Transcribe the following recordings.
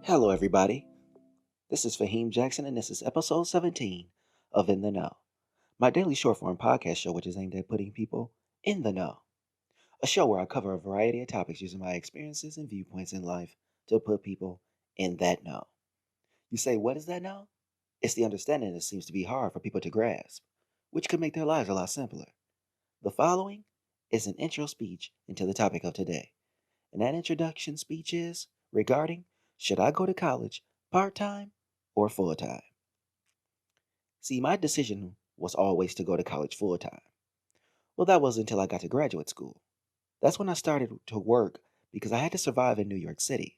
Hello, everybody. This is Faheem Jackson, and this is episode 17 of In the Know, my daily short form podcast show, which is aimed at putting people in the know. A show where I cover a variety of topics using my experiences and viewpoints in life to put people in that know. You say, what is that know? It's the understanding that seems to be hard for people to grasp, which could make their lives a lot simpler. The following is an intro speech into the topic of today. And that introduction speech is regarding should I go to college part time or full time? See, my decision was always to go to college full time. Well, that was until I got to graduate school. That's when I started to work because I had to survive in New York City.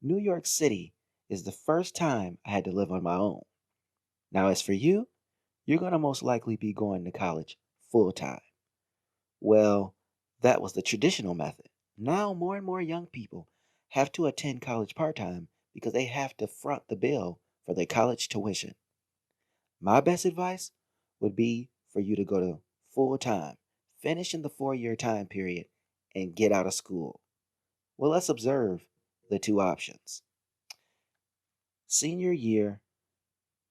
New York City is the first time I had to live on my own. Now, as for you, you're going to most likely be going to college full time. Well, that was the traditional method. Now, more and more young people have to attend college part time because they have to front the bill for their college tuition. My best advice would be for you to go to full time, finish in the 4 year time period, and get out of school. Well, let's observe the two options. Senior year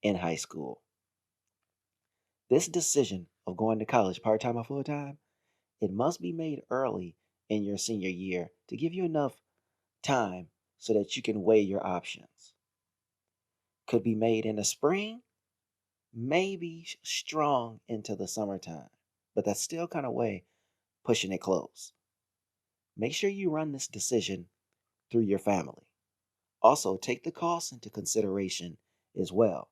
in high school. This decision of going to college part time or full time, it must be made early in your senior year to give you enough time so that you can weigh your options. Could be made in the spring, maybe strong into the summertime, but that's still kind of way pushing it close. Make sure you run this decision through your family. Also, take the costs into consideration as well.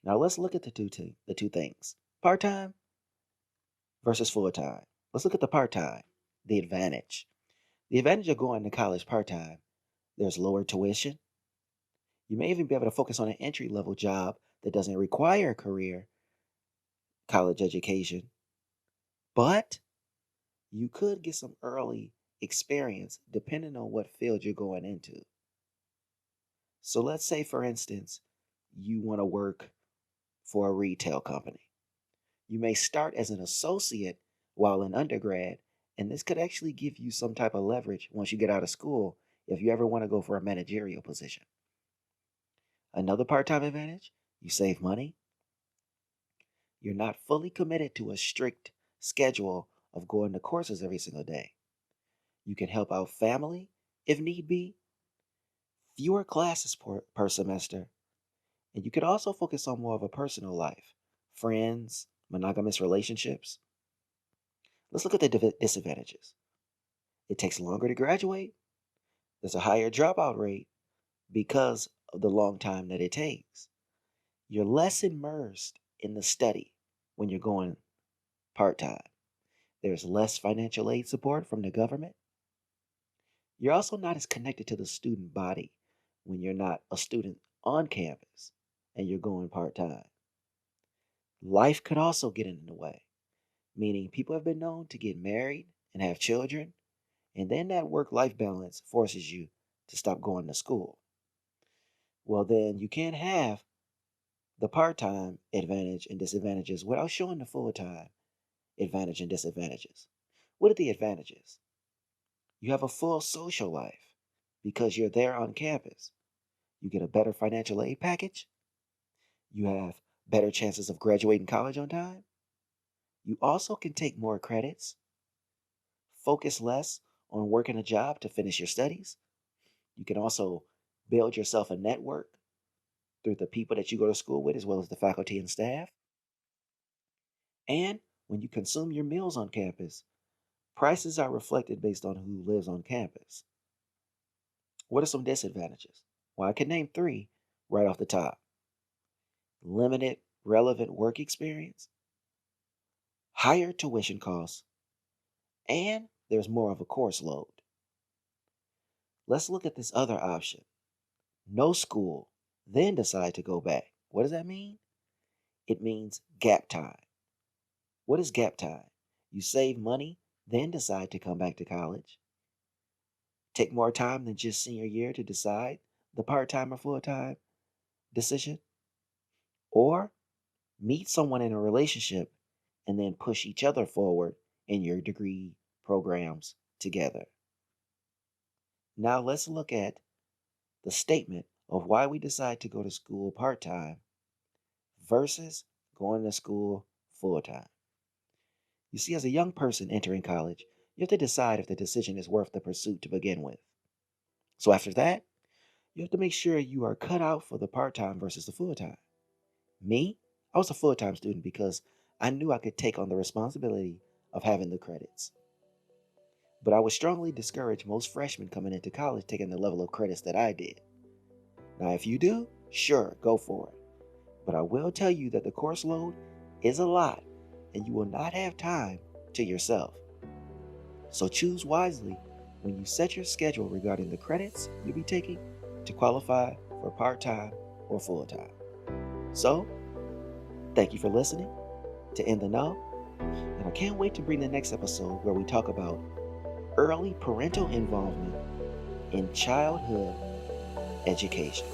Now let's look at the two things. Part-time versus full-time. Let's look at the part-time, the advantage. The advantage of going to college part-time, there's lower tuition. You may even be able to focus on an entry-level job that doesn't require a career college education, but you could get some early experience depending on what field you're going into. So let's say, for instance, you want to work for a retail company. You may start as an associate while in undergrad, and this could actually give you some type of leverage once you get out of school if you ever want to go for a managerial position. Another part time advantage, you save money. You're not fully committed to a strict schedule of going to courses every single day. You can help out family if need be, fewer classes per semester, and you could also focus on more of a personal life, friends, monogamous relationships. Let's look at the disadvantages. It takes longer to graduate. There's a higher dropout rate because of the long time that it takes. You're less immersed in the study when you're going part time. There's less financial aid support from the government. You're also not as connected to the student body when you're not a student on campus and you're going part time. Life could also get in the way, meaning people have been known to get married and have children, and then that work life balance forces you to stop going to school. Well, then you can't have the part time advantage and disadvantages without showing the full time advantage and disadvantages. What are the advantages? You have a full social life because you're there on campus. You get a better financial aid package. You have better chances of graduating college on time. You also can take more credits, focus less on working a job to finish your studies. You can also build yourself a network through the people that you go to school with, as well as the faculty and staff. And when you consume your meals on campus, prices are reflected based on who lives on campus. What are some disadvantages? Well, I can name three right off the top: limited relevant work experience, higher tuition costs, and there's more of a course load. Let's look at this other option: no school, then decide to go back. What does that mean? It means gap time. What is gap time? You save money, then decide to come back to college. Take more time than just senior year to decide the part time or full time decision. Or meet someone in a relationship and then push each other forward in your degree programs together. Now let's look at the statement of why we decide to go to school part time versus going to school full time. You see, as a young person entering college, you have to decide if the decision is worth the pursuit to begin with. So after that, you have to make sure you are cut out for the part time versus the full time. Me, I was a full time student because I knew I could take on the responsibility of having the credits. But I would strongly discourage most freshmen coming into college taking the level of credits that I did. Now, if you do, sure, go for it. But I will tell you that the course load is a lot and you will not have time to yourself. So choose wisely when you set your schedule regarding the credits you'll be taking to qualify for part time or full time. So, thank you for listening to In the Know, and I can't wait to bring the next episode where we talk about early parental involvement in childhood education.